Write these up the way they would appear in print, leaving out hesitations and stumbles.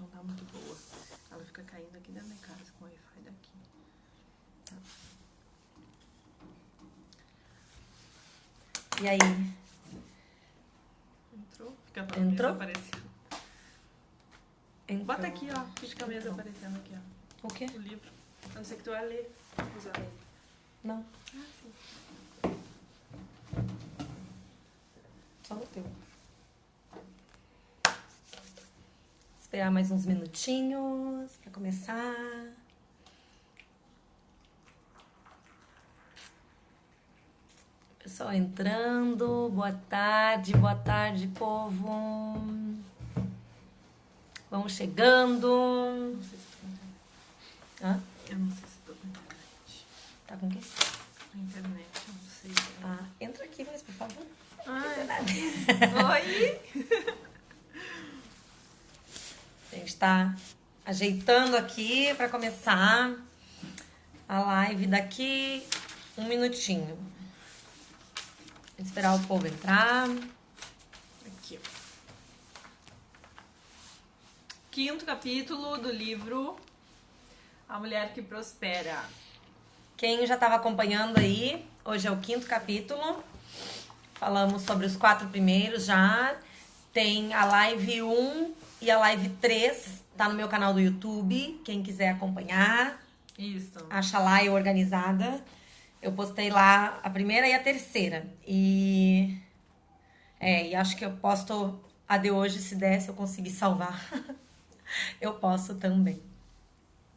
não tá muito boa. Ela fica caindo aqui dentro da minha casa com o Wi-Fi daqui. Tá. E aí? Entrou? Fica a tua mesa aparecendo. Entrou. Bota aqui, ó. Fica a mesa aparecendo aqui, ó. O quê? O livro. A não ser que tu vai ler. Usar ele. Não. Ah, sim. Só o teu. Esperar mais uns minutinhos pra começar. Pessoal entrando. Boa tarde, povo. Vamos chegando. Não sei se tô com internet. Hã? Eu não sei se tô com internet. Tá com o quê? A internet, eu não sei. Ah, entra aqui, mas por favor. Oi! A gente tá ajeitando aqui pra começar a live daqui 1 minutinho. Vamos esperar o povo entrar. Aqui, ó. 5º capítulo do livro A Mulher que Prospera. Quem já estava acompanhando aí, hoje é o 5º capítulo. Falamos sobre os 4 primeiros já. Tem a live 1 e a live 3. Tá no meu canal do YouTube. Quem quiser acompanhar. Isso. Acha lá eu organizada. Eu postei lá a primeira e a terceira. E acho que eu posto a de hoje, se der, se eu conseguir salvar. Eu posso também.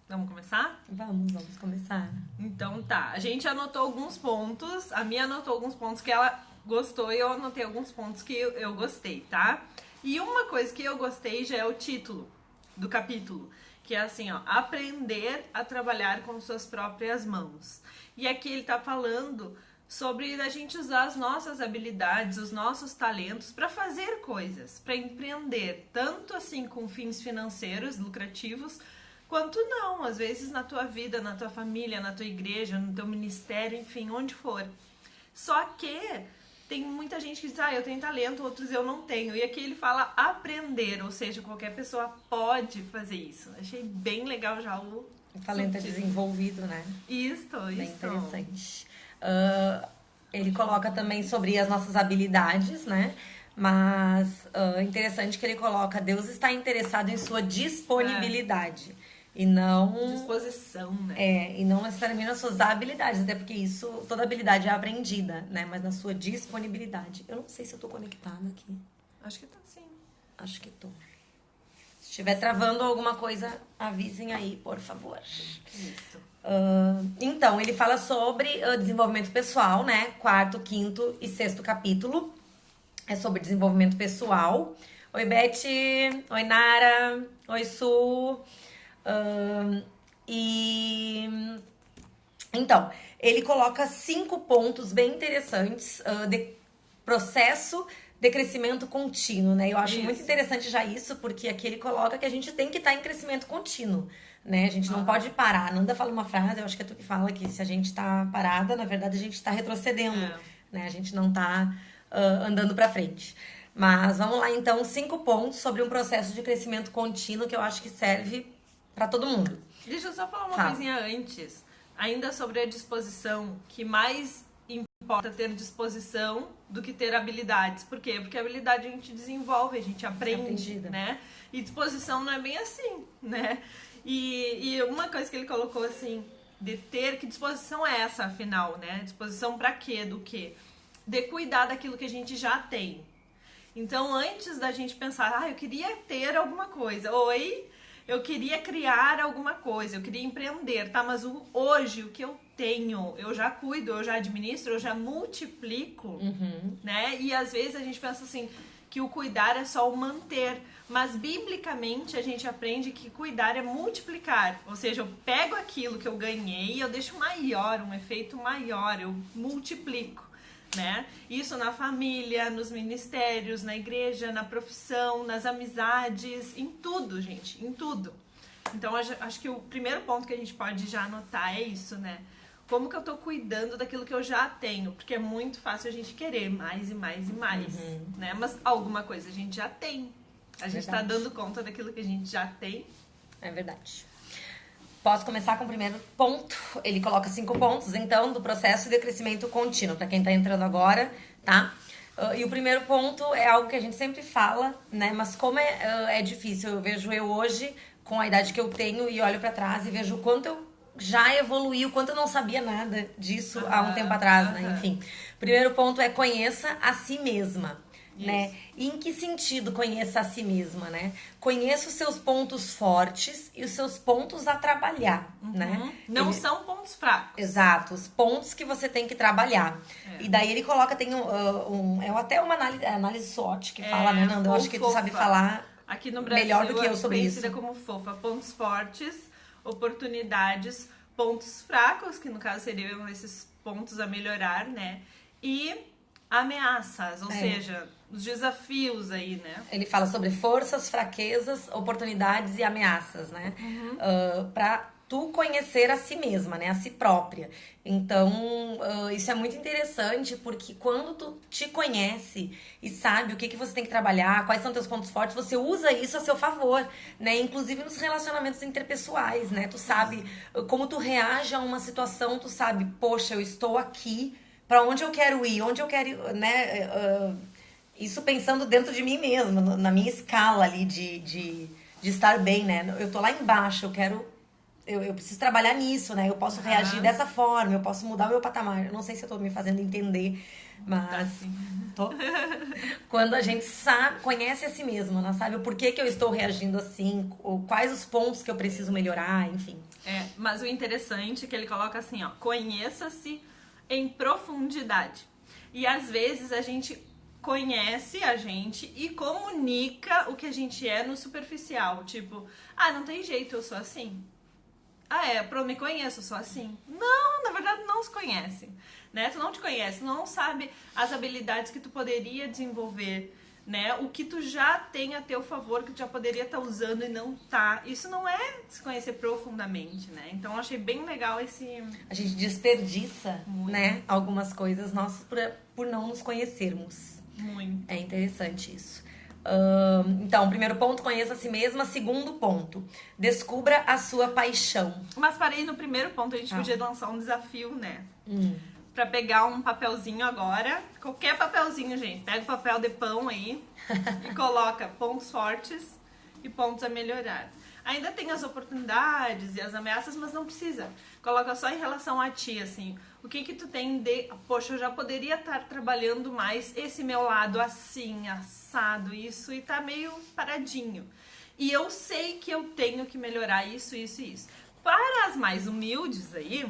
Vamos começar? Vamos começar. Então tá, a gente anotou alguns pontos, a Mia anotou alguns pontos que ela gostou e eu anotei alguns pontos que eu gostei, tá? E uma coisa que eu gostei já é o título do capítulo, que é assim, ó, aprender a trabalhar com suas próprias mãos. E aqui ele tá falando sobre a gente usar as nossas habilidades, os nossos talentos para fazer coisas, para empreender, tanto assim com fins financeiros lucrativos, quanto não, às vezes na tua vida, na tua família, na tua igreja, no teu ministério, enfim, onde for. Só que tem muita gente que diz, eu tenho talento, outros eu não tenho. E aqui ele fala aprender, ou seja, qualquer pessoa pode fazer isso. Achei bem legal já o talento é desenvolvido, né? Isso. Bem interessante. Ele coloca também sobre as nossas habilidades, né? Mas interessante que ele coloca, Deus está interessado em sua disponibilidade. E não... disposição, né? E não necessariamente nas suas habilidades, até porque isso, toda habilidade é aprendida, né? Mas na sua disponibilidade. Eu não sei se eu tô conectada aqui. Acho que tá sim. Acho que tô. Se estiver travando alguma coisa, avisem aí, por favor. Isso. Então, ele fala sobre desenvolvimento pessoal, né? 4º, 5º e 6º capítulo. É sobre desenvolvimento pessoal. Oi, Beth. Oi, Nara. Oi, Su. Então, ele coloca 5 pontos bem interessantes de processo de crescimento contínuo, né? Eu acho muito interessante já isso, porque aqui ele coloca que a gente tem que estar em crescimento contínuo, né? A gente não pode parar. A Nanda fala uma frase, eu acho que é tu que fala que se a gente tá parada, na verdade a gente tá retrocedendo, né? A gente não tá andando pra frente. Mas vamos lá, então, 5 pontos sobre um processo de crescimento contínuo que eu acho que serve pra todo mundo. Deixa eu só falar uma coisinha antes. Ainda sobre a disposição, que mais importa ter disposição do que ter habilidades. Por quê? Porque a habilidade a gente desenvolve, a gente aprende, né? E disposição não é bem assim, né? E uma coisa que ele colocou assim, de ter, que disposição é essa, afinal, né? Disposição pra quê? Do quê? De cuidar daquilo que a gente já tem. Então, antes da gente pensar, eu queria ter alguma coisa. Eu queria criar alguma coisa, eu queria empreender, tá? Mas hoje, o que eu tenho, eu já cuido, eu já administro, eu já multiplico, né? E às vezes a gente pensa assim, que o cuidar é só o manter. Mas, biblicamente, a gente aprende que cuidar é multiplicar. Ou seja, eu pego aquilo que eu ganhei e eu deixo maior, um efeito maior, eu multiplico. Né? Isso na família, nos ministérios, na igreja, na profissão, nas amizades, em tudo, gente, em tudo. Então, acho que o primeiro ponto que a gente pode já anotar é isso, né? Como que eu tô cuidando daquilo que eu já tenho? Porque é muito fácil a gente querer mais e mais e mais, né? Mas alguma coisa a gente já tem. A gente tá dando conta daquilo que a gente já tem. É verdade. Posso começar com o primeiro ponto. Ele coloca 5 pontos, então, do processo de crescimento contínuo, para quem tá entrando agora, tá? E o primeiro ponto é algo que a gente sempre fala, né? Mas como é difícil, eu vejo eu hoje, com a idade que eu tenho, e olho para trás e vejo o quanto eu já evoluí, o quanto eu não sabia nada disso há um tempo atrás, né? Enfim, primeiro ponto é conheça a si mesma. Né? E em que sentido conheça a si mesma, né? Conheça os seus pontos fortes e os seus pontos a trabalhar, né? Não são pontos fracos. Exato, os pontos que você tem que trabalhar. E daí ele coloca, tem até uma análise SWOT que fala, né, Nanda? Eu acho que tu sabe falar aqui no Brasil, melhor do que eu sobre isso. Conhecida como FOFA, pontos fortes, oportunidades, pontos fracos, que no caso seriam esses pontos a melhorar, né? E ameaças, ou seja, os desafios aí, né? Ele fala sobre forças, fraquezas, oportunidades e ameaças, né? Pra tu conhecer a si mesma, né? A si própria. Então, isso é muito interessante, porque quando tu te conhece e sabe o que você tem que trabalhar, quais são teus pontos fortes, você usa isso a seu favor, né? Inclusive nos relacionamentos interpessoais, né? Tu sabe como tu reage a uma situação, tu sabe, poxa, eu estou aqui, pra onde eu quero ir, onde eu quero ir, né? Isso pensando dentro de mim mesma, na minha escala ali de estar bem, né? Eu tô lá embaixo, eu preciso trabalhar nisso, né? Eu posso reagir dessa forma, eu posso mudar o meu patamar. Eu não sei se eu tô me fazendo entender, mas tô. Quando a gente conhece a si mesma, né? Sabe o porquê que eu estou reagindo assim, ou quais os pontos que eu preciso melhorar, enfim. Mas o interessante é que ele coloca assim, ó, conheça-se em profundidade. E às vezes a gente conhece a gente e comunica o que a gente é no superficial. Tipo, não tem jeito, eu sou assim. Eu me conheço, eu sou assim. Não, na verdade não se conhece, né? Tu não te conhece, tu não sabe as habilidades que tu poderia desenvolver, né? O que tu já tem a teu favor, que tu já poderia estar usando e não tá. Isso não é se conhecer profundamente, né? Então eu achei bem legal esse... A gente desperdiça, né? Algumas coisas nossas por não nos conhecermos. Muito. É interessante isso. Então, primeiro ponto, conheça a si mesma. Segundo ponto, descubra a sua paixão. Mas parei no primeiro ponto, a gente podia lançar um desafio, né? Pra pegar um papelzinho agora, qualquer papelzinho, gente. Pega o papel de pão aí e coloca pontos fortes e pontos a melhorar. Ainda tem as oportunidades e as ameaças, mas não precisa. Coloca só em relação a ti, assim. O que tu tem de... Poxa, eu já poderia estar trabalhando mais esse meu lado assim, assado, isso, e tá meio paradinho. E eu sei que eu tenho que melhorar isso, isso e isso. Para as mais humildes aí...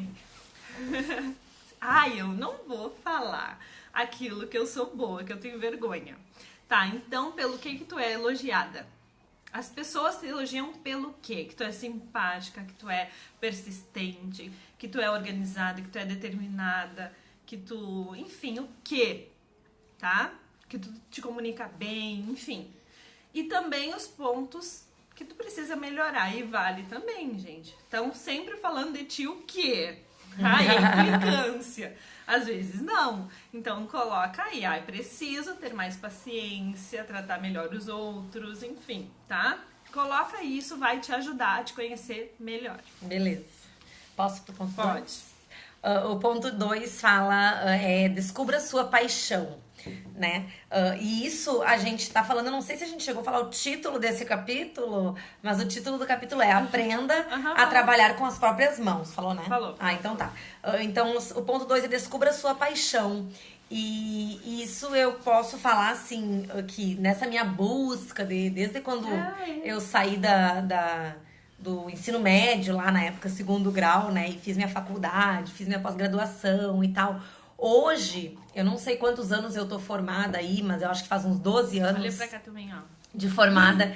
eu não vou falar aquilo que eu sou boa, que eu tenho vergonha. Tá, então pelo que tu é elogiada? As pessoas te elogiam pelo quê? Que tu é simpática, que tu é persistente, que tu é organizada, que tu é determinada, que tu... Enfim, o quê? Tá? Que tu te comunica bem, enfim. E também os pontos que tu precisa melhorar. E vale também, gente. Então, sempre falando de ti o quê? Implicância. Às vezes não. Então coloca aí, preciso ter mais paciência, tratar melhor os outros, enfim, tá? Coloca isso, vai te ajudar a te conhecer melhor. Beleza. Posso pro ponto 2? Pode. O ponto 2 fala, descubra sua paixão, né? E isso a gente tá falando, eu não sei se a gente chegou a falar o título desse capítulo, mas o título do capítulo é Aprenda a trabalhar com as próprias mãos. Falou, né? Falou. Então tá. Então o ponto 2 é descubra sua paixão. E isso eu posso falar assim, que nessa minha busca, desde quando eu saí do ensino médio, lá na época, 2º grau, né? E fiz minha faculdade, fiz minha pós-graduação e tal. Hoje, eu não sei quantos anos eu tô formada aí, mas eu acho que faz uns 12 anos. Olha pra cá também, ó. De formada.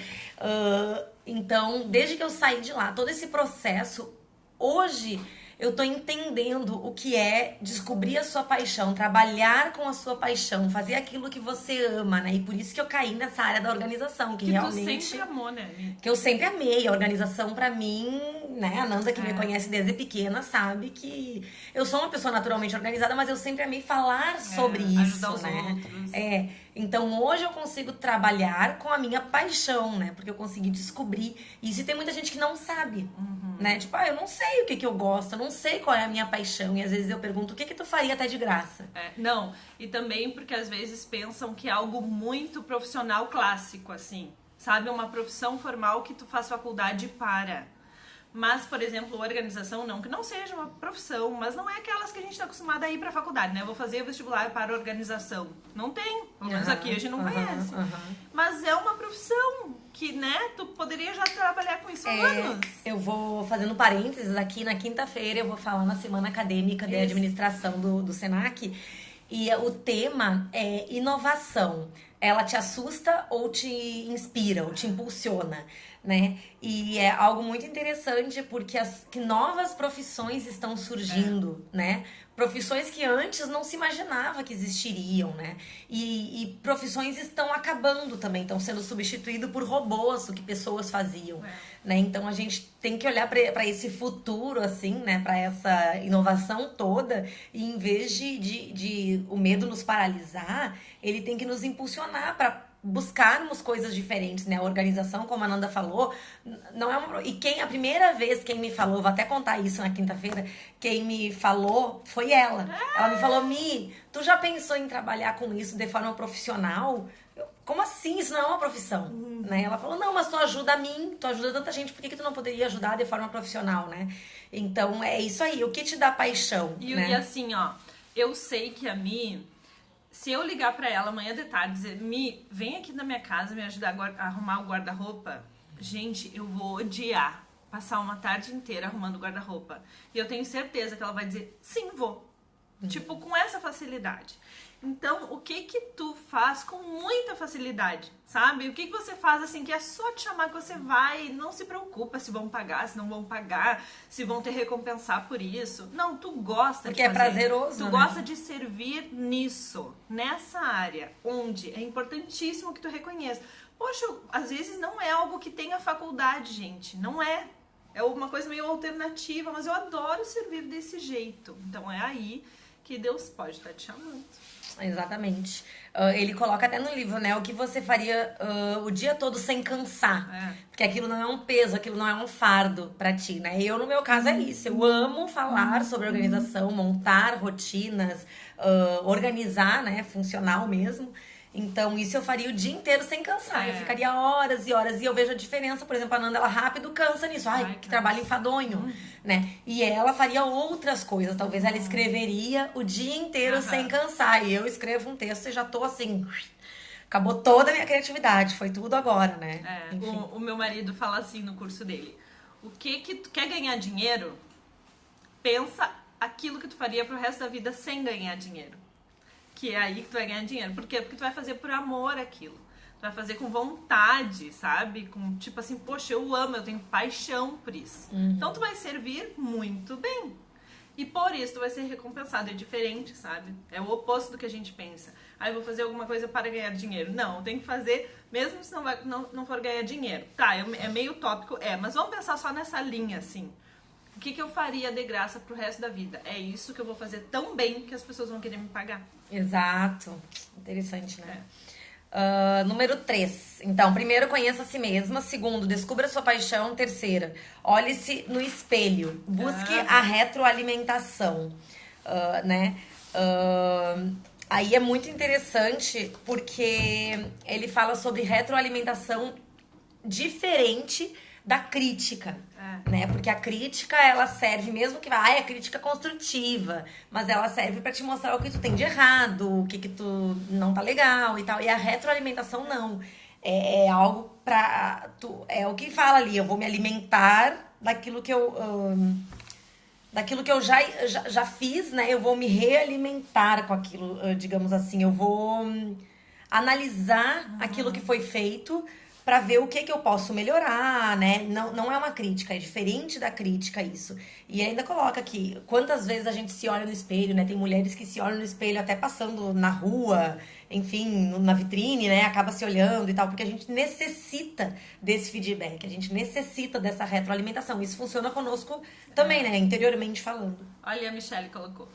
Então, desde que eu saí de lá, todo esse processo, hoje eu tô entendendo o que é descobrir a sua paixão, trabalhar com a sua paixão, fazer aquilo que você ama, né? E por isso que eu caí nessa área da organização, que realmente... tu sempre amou, né? Que eu sempre amei. A organização, pra mim, né? A Nanda, que me conhece desde pequena, sabe que eu sou uma pessoa naturalmente organizada, mas eu sempre amei falar sobre isso, ajudar os né? outros. Então hoje eu consigo trabalhar com a minha paixão, né? Porque eu consegui descobrir isso. E tem muita gente que não sabe, né? Tipo, eu não sei o que eu gosto, eu não sei qual é a minha paixão. E às vezes eu pergunto, o que tu faria até de graça? Não, e também porque às vezes pensam que é algo muito profissional clássico, assim. Sabe? Uma profissão formal que tu faz faculdade para. Mas, por exemplo, organização não, que não seja uma profissão, mas não é aquelas que a gente está acostumada a ir para a faculdade, né? Eu vou fazer vestibular para organização. Não tem, pelo menos aqui a gente não conhece. Mas é uma profissão que, né, tu poderia já trabalhar com isso há anos. Eu vou fazendo parênteses aqui, na quinta-feira eu vou falar na Semana Acadêmica de Administração do Senac. E o tema é inovação. Ela te assusta ou te inspira, ou te impulsiona, né? E é algo muito interessante porque que novas profissões estão surgindo, né? Profissões que antes não se imaginava que existiriam, né? E profissões estão acabando também, estão sendo substituídas por robôs, o que pessoas faziam, né? Então a gente tem que olhar para esse futuro, assim, né? Para essa inovação toda, e em vez de o medo nos paralisar, ele tem que nos impulsionar para buscarmos coisas diferentes, né? A organização, como a Nanda falou, não é uma... E a primeira vez quem me falou, vou até contar isso na quinta-feira, quem me falou foi ela. Ela me falou, Mi, tu já pensou em trabalhar com isso de forma profissional? Como assim? Isso não é uma profissão, né? Ela falou, não, mas tu ajuda a mim, tu ajuda tanta gente, por que tu não poderia ajudar de forma profissional, né? Então, é isso aí, o que te dá paixão, né? E assim, ó, eu sei que a Mi... Se eu ligar pra ela amanhã de tarde e dizer, Mi, vem aqui na minha casa me ajudar a arrumar o guarda-roupa, gente, eu vou odiar passar uma tarde inteira arrumando o guarda-roupa. E eu tenho certeza que ela vai dizer, sim, vou. Tipo, com essa facilidade. Então, o que que tu faz com muita facilidade, sabe? O que que você faz, assim, que é só te chamar que você vai, não se preocupa se vão pagar, se não vão pagar, se vão te recompensar por isso. Não, tu gosta porque de fazer. É prazeroso, Tu né? gosta de servir nisso, nessa área, onde é importantíssimo que tu reconheça. Poxa, às vezes não é algo que tenha faculdade, gente, não é. É uma coisa meio alternativa, mas eu adoro servir desse jeito. Então é aí que Deus pode estar te chamando. Exatamente. Ele coloca até no livro, né? O que você faria o dia todo sem cansar. Porque aquilo não é um peso, aquilo não é um fardo pra ti, né? Eu, no meu caso, é isso. Eu amo falar sobre organização, montar rotinas, organizar, né? Funcional mesmo. Então, isso eu faria o dia inteiro sem cansar. Eu ficaria horas e horas. E eu vejo a diferença. Por exemplo, a Nanda, ela rápido cansa nisso. Ai, que trabalho enfadonho, né? E ela faria outras coisas. Talvez ela escreveria o dia inteiro sem cansar. E eu escrevo um texto e já tô assim... Acabou toda a minha criatividade. Foi tudo agora, né? O meu marido fala assim no curso dele. O que tu quer ganhar dinheiro? Pensa aquilo que tu faria pro resto da vida sem ganhar dinheiro. Que é aí que tu vai ganhar dinheiro. Por quê? Porque tu vai fazer por amor aquilo. Tu vai fazer com vontade, sabe? Com tipo assim, poxa, eu amo, eu tenho paixão por isso. Então tu vai servir muito bem. E por isso tu vai ser recompensado. É diferente, sabe? É o oposto do que a gente pensa. Eu vou fazer alguma coisa para ganhar dinheiro. Não, tem que fazer, mesmo se não for ganhar dinheiro. Tá, é meio utópico, mas vamos pensar só nessa linha, assim. O que eu faria de graça pro resto da vida? É isso que eu vou fazer tão bem que as pessoas vão querer me pagar. Exato. Interessante, né? Número 3. Então, primeiro, conheça a si mesma. Segundo, descubra a sua paixão. Terceira, olhe-se no espelho. Busque a retroalimentação, né? Aí é muito interessante porque ele fala sobre retroalimentação diferente da crítica, né? Porque a crítica, ela serve, mesmo que é crítica construtiva, mas ela serve pra te mostrar o que tu tem de errado, o que tu não tá legal e tal. E a retroalimentação não. É algo pra tu, é o que fala ali, eu vou me alimentar daquilo que eu já fiz, né? Eu vou me realimentar com aquilo, digamos assim. Eu vou analisar aquilo que foi feito pra ver o que eu posso melhorar, né? Não é uma crítica, é diferente da crítica isso. E ainda coloca aqui, quantas vezes a gente se olha no espelho, né? Tem mulheres que se olham no espelho até passando na rua enfim, na vitrine, né? Acaba se olhando e tal, porque a gente necessita desse feedback, a gente necessita dessa retroalimentação. Isso funciona conosco também, né? Interiormente falando. Olha, a Michelle colocou.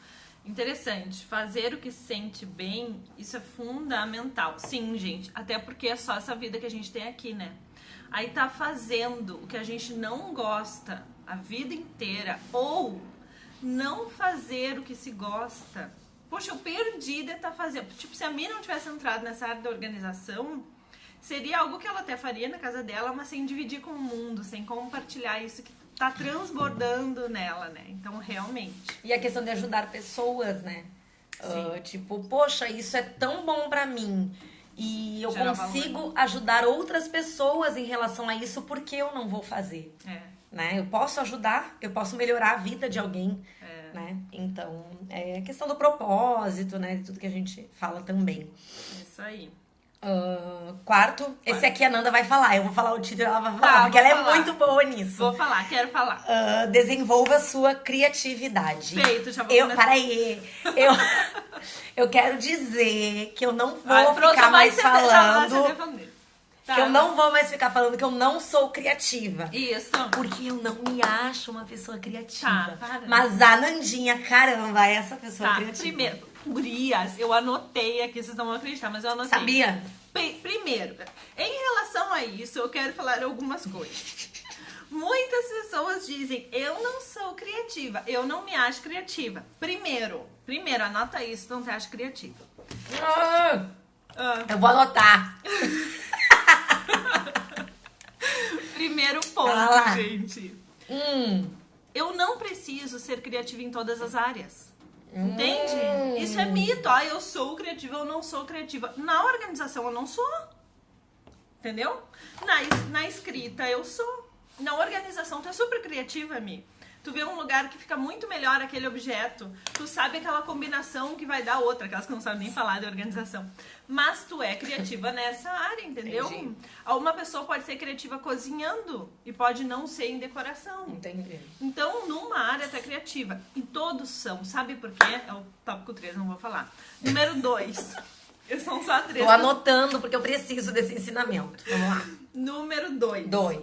Interessante, fazer o que sente bem, isso é fundamental. Sim, gente, até porque é só essa vida que a gente tem aqui, né? Aí tá fazendo o que a gente não gosta a vida inteira, ou não fazer o que se gosta. Poxa, eu perdi de estar fazendo. Tipo, se a minha não tivesse entrado nessa área da organização, seria algo que ela até faria na casa dela, mas sem dividir com o mundo, sem compartilhar isso que tá transbordando nela, né? Então, realmente. E a questão de ajudar pessoas, né? Tipo, poxa, isso é tão bom pra mim. E eu consigo ajudar outras pessoas em relação a isso, porque eu não vou fazer. Né? Eu posso ajudar, eu posso melhorar a vida de alguém. Né? Então, é questão do propósito, né? De tudo que a gente fala também. Isso aí. Quarto, esse aqui a Nanda vai falar. Eu vou falar o título e ela vai falar, porque ela é muito boa nisso. Vou falar, quero falar. Desenvolva sua criatividade. Feito, já vou começar. Peraí, eu quero dizer que eu não vou ficar mais falando... Que eu não vou mais ficar falando que eu não sou criativa. Isso. Porque eu não me acho uma pessoa criativa. Tá, mas a Nandinha, caramba, é essa pessoa criativa. Primeiro, gurias, eu anotei aqui, vocês não vão acreditar, mas eu anotei. Sabia? Primeiro, em relação a isso, eu quero falar algumas coisas. Muitas pessoas dizem, eu não sou criativa, eu não me acho criativa. Primeiro, anota isso, não te acha criativa. Eu vou anotar. Primeiro ponto, gente. Eu não preciso ser criativa em todas as áreas. Entende? Isso é mito. Eu sou criativa, eu não sou criativa. Na organização eu não sou. Entendeu? Na escrita eu sou. Na organização tu é super criativa, Mi. Tu vê um lugar que fica muito melhor aquele objeto. Tu sabe aquela combinação que vai dar outra. Aquelas que não sabem nem falar de organização. Mas tu é criativa nessa área, entendeu? Entendi. Uma pessoa pode ser criativa cozinhando e pode não ser em decoração. Entendi. Então, numa área tu é criativa. E todos são. Sabe por quê? É o tópico 3, não vou falar. Número 2. São só 3. Tô anotando porque eu preciso desse ensinamento. Vamos lá. Número 2. 2.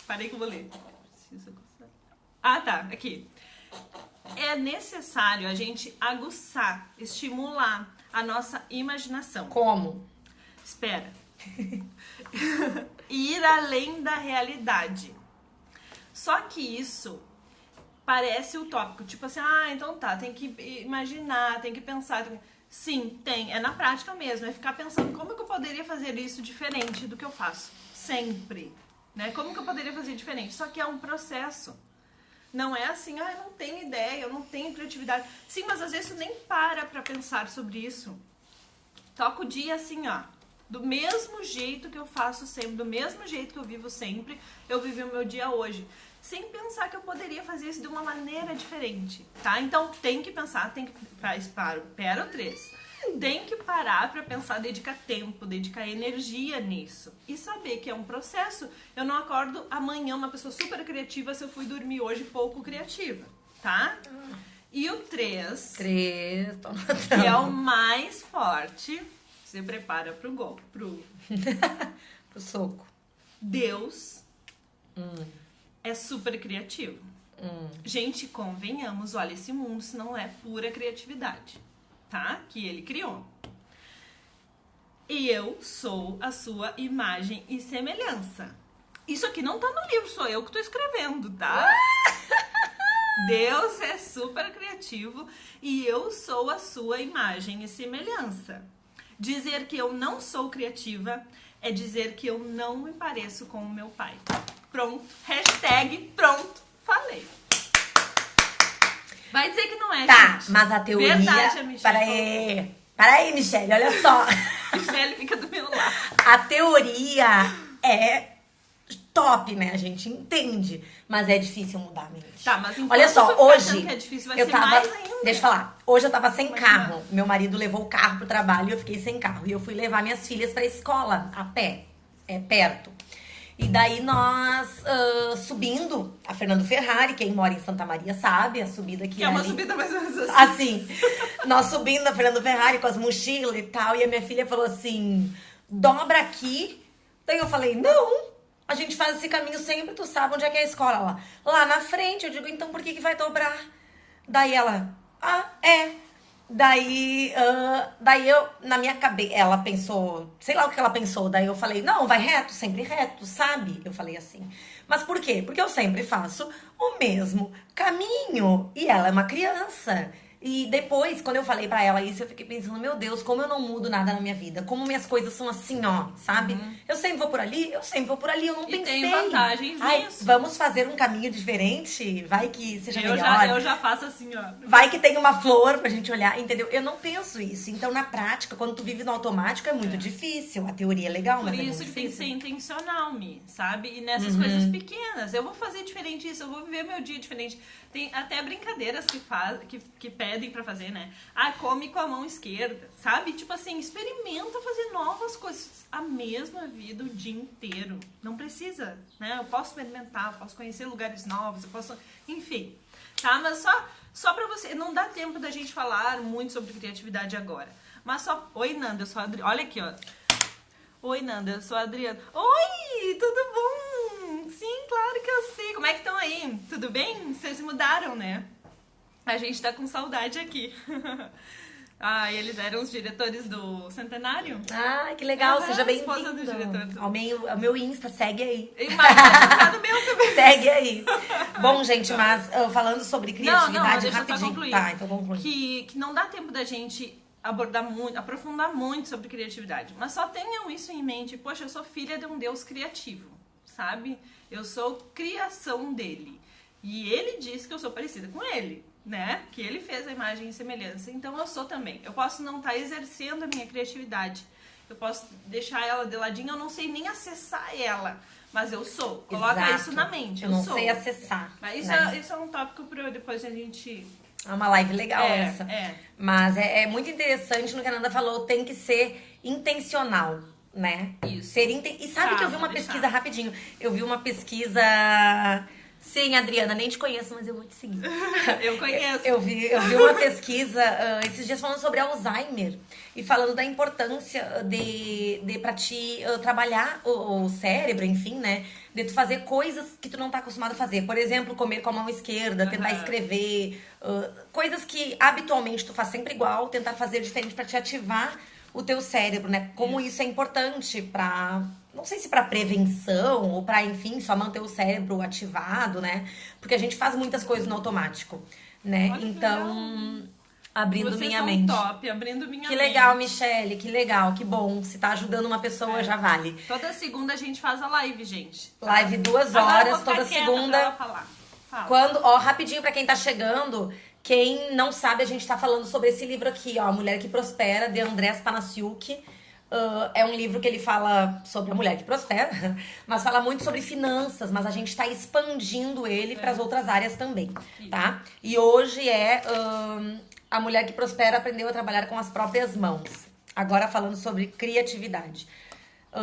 Parei que eu vou ler. Ah, tá. Aqui. É necessário a gente aguçar, estimular a nossa imaginação. Como? Espera. Ir além da realidade. Só que isso parece utópico. Tipo assim, então tá, tem que imaginar, tem que pensar. Sim, tem. É na prática mesmo. É ficar pensando como que eu poderia fazer isso diferente do que eu faço. Sempre. Né? Como que eu poderia fazer diferente? Só que é um processo. Não é assim, eu não tenho ideia, eu não tenho criatividade. Sim, mas às vezes tu nem para pra pensar sobre isso. Toca o dia assim, do mesmo jeito que eu faço sempre, do mesmo jeito que eu vivo sempre, eu vivi o meu dia hoje. Sem pensar que eu poderia fazer isso de uma maneira diferente, tá? Então tem que pensar, Pera o 3. Tem que parar pra pensar, dedicar tempo, dedicar energia nisso. E saber que é um processo. Eu não acordo amanhã uma pessoa super criativa se eu fui dormir hoje pouco criativa, tá? E o 3, tô que é o mais forte, se prepara pro gol, pro soco. Deus é super criativo. Gente, convenhamos, olha, esse mundo se não é pura criatividade. Tá? Que ele criou. E eu sou a sua imagem e semelhança. Isso aqui não tá no livro, sou eu que tô escrevendo, tá? Deus é super criativo e eu sou a sua imagem e semelhança. Dizer que eu não sou criativa é dizer que eu não me pareço com o meu pai. Pronto. Hashtag pronto. Falei. Vai dizer que não é, tá, gente. Mas a teoria... Verdade, a Michelle. Para aí, Michelle, olha só. Michelle fica do meu lado. A teoria é top, né? A gente entende. Mas é difícil mudar a mente. Tá, mas olha só, hoje que é difícil, vai eu ser tava... mais ainda. Deixa eu falar. Hoje eu tava sem carro. Meu marido levou o carro pro trabalho e eu fiquei sem carro. E eu fui levar minhas filhas pra escola a pé. É perto. E daí nós subindo a Fernando Ferrari, quem mora em Santa Maria sabe, a subida que é uma ali. subida mais ou menos assim. Assim, nós subindo a Fernando Ferrari com as mochilas e tal, e a minha filha falou assim, dobra aqui. Daí eu falei, não, a gente faz esse caminho sempre, tu sabe onde é que é a escola lá. Lá na frente, eu digo, então por que vai dobrar? Daí ela, é. Daí eu, na minha cabeça, ela pensou, sei lá o que ela pensou, daí eu falei, não, vai reto, sempre reto, sabe? Eu falei assim. Mas por quê? Porque eu sempre faço o mesmo caminho. E ela é uma criança. E depois, quando eu falei pra ela isso, eu fiquei pensando, meu Deus, como eu não mudo nada na minha vida. Como minhas coisas são assim, ó, sabe? Eu sempre vou por ali, eu não E pensei. tem vantagens nisso. Vamos fazer um caminho diferente, vai que seja melhor. Eu já faço assim, ó. Vai que tem uma flor pra gente olhar, entendeu? Eu não penso isso. Então, na prática, quando tu vive no automático, é muito difícil. A teoria é legal, mas é muito Por isso que tem que ser difícil. intencional, Mi, sabe? E nessas coisas pequenas. Eu vou fazer diferente isso, eu vou viver meu dia diferente. Tem até brincadeiras que pedem pra fazer, né? Come com a mão esquerda, sabe? Tipo assim, experimenta fazer novas coisas. A mesma vida o dia inteiro. Não precisa, né? Eu posso experimentar, eu posso conhecer lugares novos, eu posso... Enfim, tá? Mas só pra você... Não dá tempo da gente falar muito sobre criatividade agora. Mas só... Oi, Nanda, eu sou a Adriana. Olha aqui, ó. Oi, Nanda, eu sou a Adriana. Oi, tudo bom? Sim, claro que eu sei. Como é que estão aí? Tudo bem? Vocês mudaram, né? A gente tá com saudade aqui. Eles eram os diretores do Centenário. Que legal, seja esposa do bem-vindo. diretor. Ao meu Insta, segue aí. Mas tá no meu também. Segue aí. Bom, gente, mas falando sobre criatividade, deixa eu só rapidinho. concluir. Tá, então conclui. Que não dá tempo da gente aprofundar muito sobre criatividade. Mas só tenham isso em mente. Poxa, eu sou filha de um Deus criativo, sabe? Eu sou criação dele. E ele diz que eu sou parecida com ele, né? Que ele fez a imagem e semelhança. Então eu sou também. Eu posso não estar exercendo a minha criatividade. Eu posso deixar ela de ladinho, eu não sei nem acessar ela. Mas eu sou. Coloca Exato. isso na mente. Eu não sei acessar. Mas isso é um tópico para depois a gente... É uma live legal essa. É. Mas é muito interessante no que a Nanda falou, tem que ser intencional, né? Isso. E sabe que eu vi uma pesquisa rapidinho. Eu vi uma pesquisa... Sim, Adriana, nem te conheço, mas eu vou te seguir. Eu conheço. Eu vi uma pesquisa esses dias falando sobre Alzheimer e falando da importância de pra ti trabalhar o cérebro, enfim, né? De tu fazer coisas que tu não tá acostumado a fazer. Por exemplo, comer com a mão esquerda, tentar escrever. Coisas que habitualmente tu faz sempre igual, tentar fazer diferente pra te ativar o teu cérebro, né? Como isso é importante pra... Não sei se pra prevenção ou pra, enfim, só manter o cérebro ativado, né? Porque a gente faz muitas coisas no automático, né? Olha, então, abrindo Vocês minha são mente. top, abrindo minha mente. Que legal, Michele, que legal, que bom. Se tá ajudando uma pessoa, já vale. Toda segunda a gente faz a live, gente. Live 2 Agora eu horas, vou ficar toda quieta segunda. pra ela falar. Fala. Rapidinho pra quem tá chegando, quem não sabe, a gente tá falando sobre esse livro aqui, ó, A Mulher que Prospera, de Andrés Panasiuk. É um livro que ele fala sobre a mulher que prospera, mas fala muito sobre finanças, mas a gente está expandindo ele para as outras áreas também, tá? E hoje a mulher que prospera aprendeu a trabalhar com as próprias mãos. Agora falando sobre criatividade.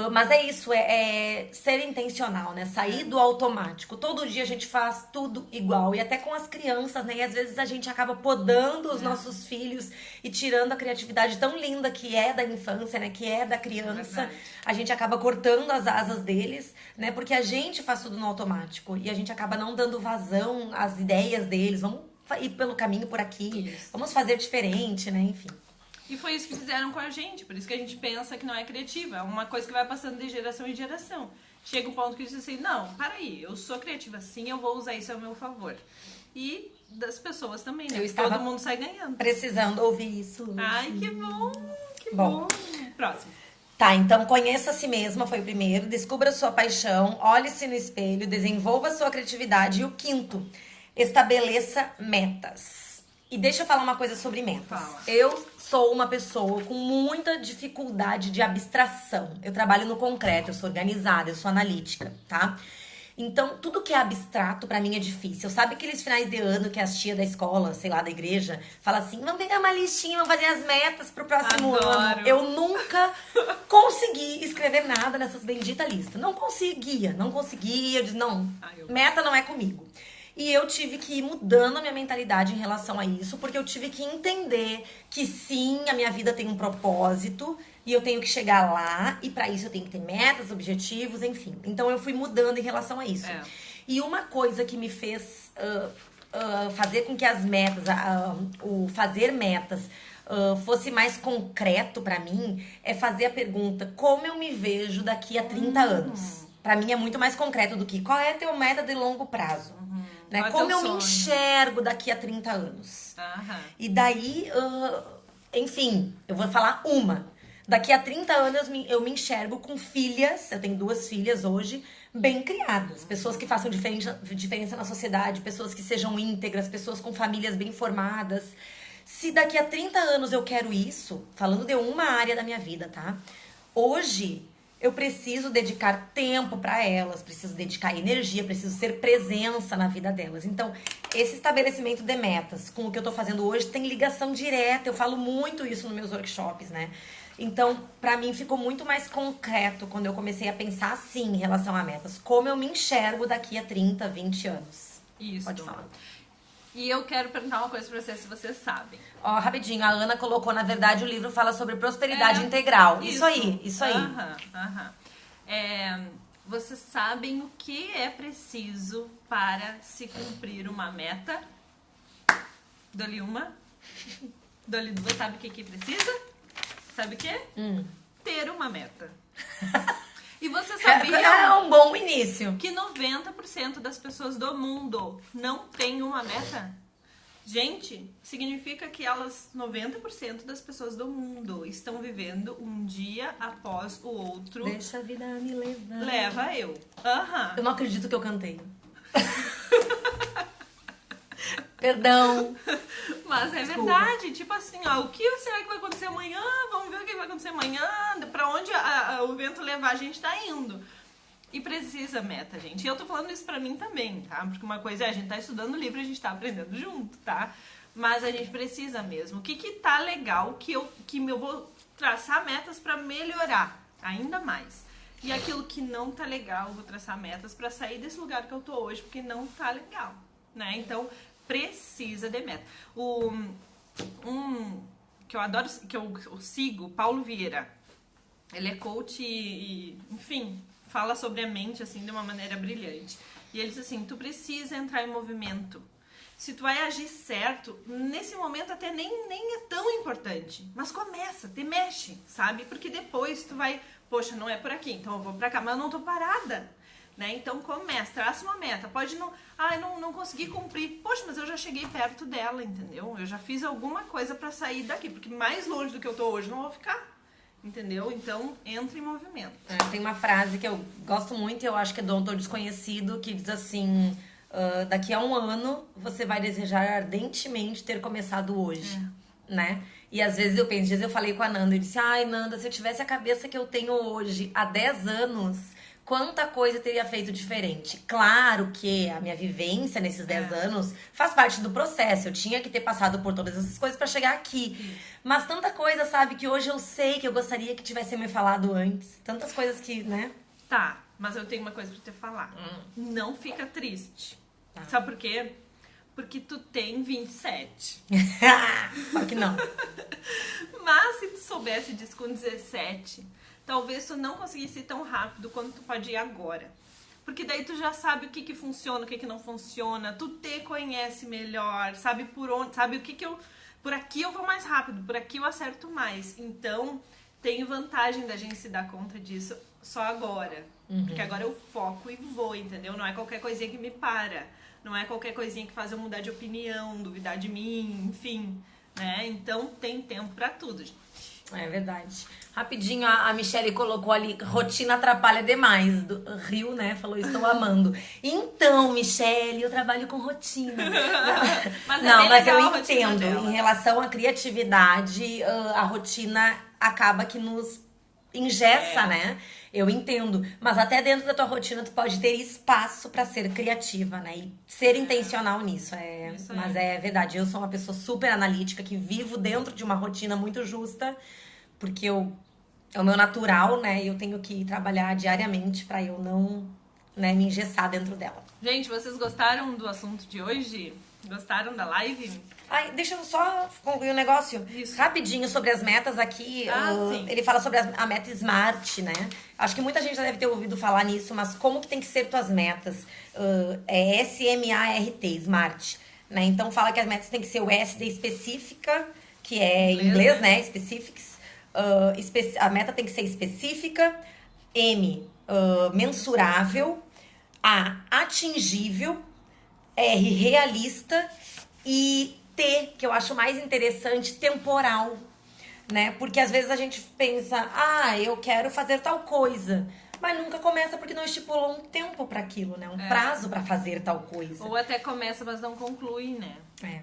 Mas é isso, é ser intencional, né? Sair do automático. Todo dia a gente faz tudo igual. E até com as crianças, né? E às vezes a gente acaba podando os nossos filhos e tirando a criatividade tão linda que é da infância, né? Que é da criança. A gente acaba cortando as asas deles, né? Porque a gente faz tudo no automático. E a gente acaba não dando vazão às ideias deles. Vamos ir pelo caminho por aqui. Isso. Vamos fazer diferente, né? Enfim. E foi isso que fizeram com a gente, por isso que a gente pensa que não é criativa. É uma coisa que vai passando de geração em geração. Chega um ponto que diz assim, não, peraí, eu sou criativa sim, eu vou usar isso ao meu favor. E das pessoas também, né? Todo mundo sai ganhando. Precisando ouvir isso. Ai, que bom, que bom. Próximo. Tá, então conheça a si mesma, foi o primeiro. Descubra a sua paixão, olhe-se no espelho, desenvolva a sua criatividade. E o quinto, estabeleça metas. E deixa eu falar uma coisa sobre metas. Fala. Eu sou uma pessoa com muita dificuldade de abstração. Eu trabalho no concreto, eu sou organizada, eu sou analítica, tá? Então, tudo que é abstrato pra mim é difícil. Sabe aqueles finais de ano que as tias da escola, sei lá, da igreja, fala assim, vamos pegar uma listinha, vamos fazer as metas pro próximo ano. Eu nunca consegui escrever nada nessas benditas listas. Não conseguia. Eu disse, não, meta não é comigo. E eu tive que ir mudando a minha mentalidade em relação a isso, porque eu tive que entender que sim, a minha vida tem um propósito e eu tenho que chegar lá, e pra isso eu tenho que ter metas, objetivos, enfim. Então eu fui mudando em relação a isso. E uma coisa que me fez fazer com que as metas, o fazer metas, fosse mais concreto pra mim, é fazer a pergunta, como eu me vejo daqui a 30 anos? Pra mim é muito mais concreto do que qual é a tua meta de longo prazo. Né? Como eu me enxergo daqui a 30 anos. E daí, enfim, eu vou falar uma. Daqui a 30 anos eu me enxergo com filhas, eu tenho 2 filhas hoje, bem criadas. Pessoas que façam diferença na sociedade, pessoas que sejam íntegras, pessoas com famílias bem formadas. Se daqui a 30 anos eu quero isso, falando de uma área da minha vida, tá? Hoje eu preciso dedicar tempo para elas, preciso dedicar energia, preciso ser presença na vida delas. Então, esse estabelecimento de metas com o que eu tô fazendo hoje tem ligação direta. Eu falo muito isso nos meus workshops, né? Então, para mim ficou muito mais concreto quando eu comecei a pensar assim em relação a metas. Como eu me enxergo daqui a 30, 20 anos. Isso. Pode falar. E eu quero perguntar uma coisa pra vocês, se vocês sabem. Ó, rapidinho, a Ana colocou, na verdade, o livro fala sobre prosperidade integral. Isso aí. Vocês sabem o que é preciso para se cumprir uma meta? Dou-lhe uma. Dou-lhe duas. Sabe o que precisa? Sabe o quê? Ter uma meta. E você sabia é um bom início que 90% das pessoas do mundo não tem uma meta? Gente, significa que 90% das pessoas do mundo estão vivendo um dia após o outro. Deixa a vida me levar. Leva eu. Eu não acredito que eu cantei. Perdão. Mas é verdade, tipo assim, ó, o que será que vai acontecer amanhã? Vamos ver o que vai acontecer amanhã, pra onde o vento levar a gente tá indo. E precisa meta, gente. E eu tô falando isso pra mim também, tá? Porque uma coisa é a gente tá estudando o livro e a gente tá aprendendo junto, tá? Mas a gente precisa mesmo. O que tá legal que eu vou traçar metas pra melhorar ainda mais. E aquilo que não tá legal, eu vou traçar metas pra sair desse lugar que eu tô hoje, porque não tá legal, né? Então, precisa de meta. Que eu adoro, que eu sigo, Paulo Vieira. Ele é coach e enfim, fala sobre a mente assim de uma maneira brilhante. E ele diz assim, tu precisa entrar em movimento. Se tu vai agir certo, nesse momento até nem é tão importante. Mas começa, te mexe, sabe? Porque depois tu vai, poxa, não é por aqui, então eu vou pra cá, mas eu não tô parada. Né? Então começa, traça uma meta. Pode não conseguir cumprir. Poxa, mas eu já cheguei perto dela, entendeu? Eu já fiz alguma coisa pra sair daqui, porque mais longe do que eu tô hoje não vou ficar, entendeu? Então entra em movimento. Tem uma frase que eu gosto muito, eu acho que é do autor desconhecido, que diz assim, daqui a 1 ano você vai desejar ardentemente ter começado hoje, né? E às vezes eu falei com a Nanda, eu disse, ai Nanda, se eu tivesse a cabeça que eu tenho hoje há 10 anos, quanta coisa eu teria feito diferente. Claro que a minha vivência nesses 10 anos faz parte do processo. Eu tinha que ter passado por todas essas coisas pra chegar aqui. Mas tanta coisa, sabe, que hoje eu sei que eu gostaria que tivesse me falado antes. Tantas coisas que, né? Tá, mas eu tenho uma coisa pra te falar. Não fica triste. Sabe por quê? Porque tu tem 27. Só que não. Mas se tu soubesse disso com 17... talvez tu não conseguisse ir tão rápido quanto tu pode ir agora. Porque daí tu já sabe o que funciona, o que não funciona. Tu te conhece melhor, sabe por onde, sabe o que eu... por aqui eu vou mais rápido, por aqui eu acerto mais. Então, tem vantagem da gente se dar conta disso só agora. Porque agora eu foco e vou, entendeu? Não é qualquer coisinha que me para. Não é qualquer coisinha que faz eu mudar de opinião, duvidar de mim, enfim. Né? Então, tem tempo pra tudo, gente. É verdade. Rapidinho, a Michelle colocou ali, rotina atrapalha demais. Do Rio, né? Falou, estou amando. Então, Michelle, eu trabalho com rotina. mas eu entendo. Em relação à criatividade, a rotina acaba que nos engessa, né? Eu entendo, mas até dentro da tua rotina tu pode ter espaço pra ser criativa, né? E ser intencional nisso. Isso aí. Mas é verdade, eu sou uma pessoa super analítica que vivo dentro de uma rotina muito justa, porque é o meu natural, né? E eu tenho que trabalhar diariamente pra eu não, né, me engessar dentro dela. Gente, vocês gostaram do assunto de hoje? Gostaram da live? Ai, deixa eu só concluir um negócio. Isso. Rapidinho sobre as metas aqui. Sim. Ele fala sobre a meta SMART, né? Acho que muita gente já deve ter ouvido falar nisso, mas como que tem que ser tuas metas? É SMART, SMART. Né? Então fala que as metas tem que ser o S de específica, que é em inglês, né? Specifics. A meta tem que ser específica. M, mensurável. A, atingível. R, realista. E T, que eu acho mais interessante, temporal, né? Porque às vezes a gente pensa, eu quero fazer tal coisa, mas nunca começa porque não estipulou um tempo para aquilo, né? Um prazo para fazer tal coisa. Ou até começa, mas não conclui, né?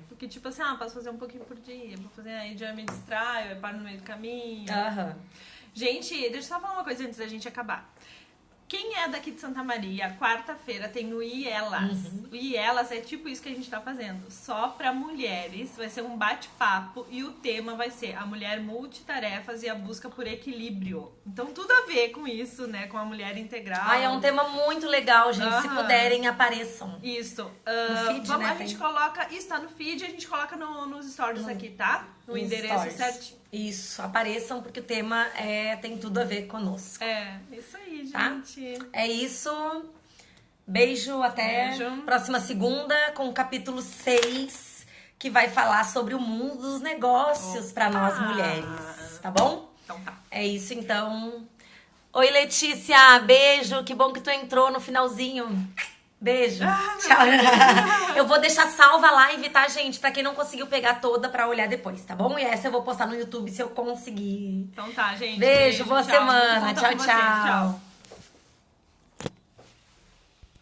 Porque tipo assim, posso fazer um pouquinho por dia, vou fazer, aí já me distraio, eu paro no meio do caminho. Gente, deixa eu só falar uma coisa antes da gente acabar. Quem é daqui de Santa Maria, quarta-feira tem o IELAS. O IELAS é tipo isso que a gente tá fazendo. Só pra mulheres, vai ser um bate-papo e o tema vai ser a mulher multitarefas e a busca por equilíbrio. Então tudo a ver com isso, né? Com a mulher integral. É um tema muito legal, gente. Se puderem, apareçam. Isso. No feed, né? A gente coloca, isso tá no feed, a gente coloca nos stories aqui, tá? No endereço stories. Certinho. Isso, apareçam porque o tema tem tudo a ver conosco. Isso aí, gente. É isso. Beijo, até próxima segunda com o capítulo 6, que vai falar sobre o mundo dos negócios para nós mulheres, tá bom? Então tá. É isso, então. Oi, Letícia, beijo, que bom que tu entrou no finalzinho. Beijo. Tchau. Eu vou deixar salva a live, tá, gente? Pra quem não conseguiu pegar toda pra olhar depois, tá bom? E essa eu vou postar no YouTube se eu conseguir. Então tá, gente. Beijo, boa semana. Tchau, tchau.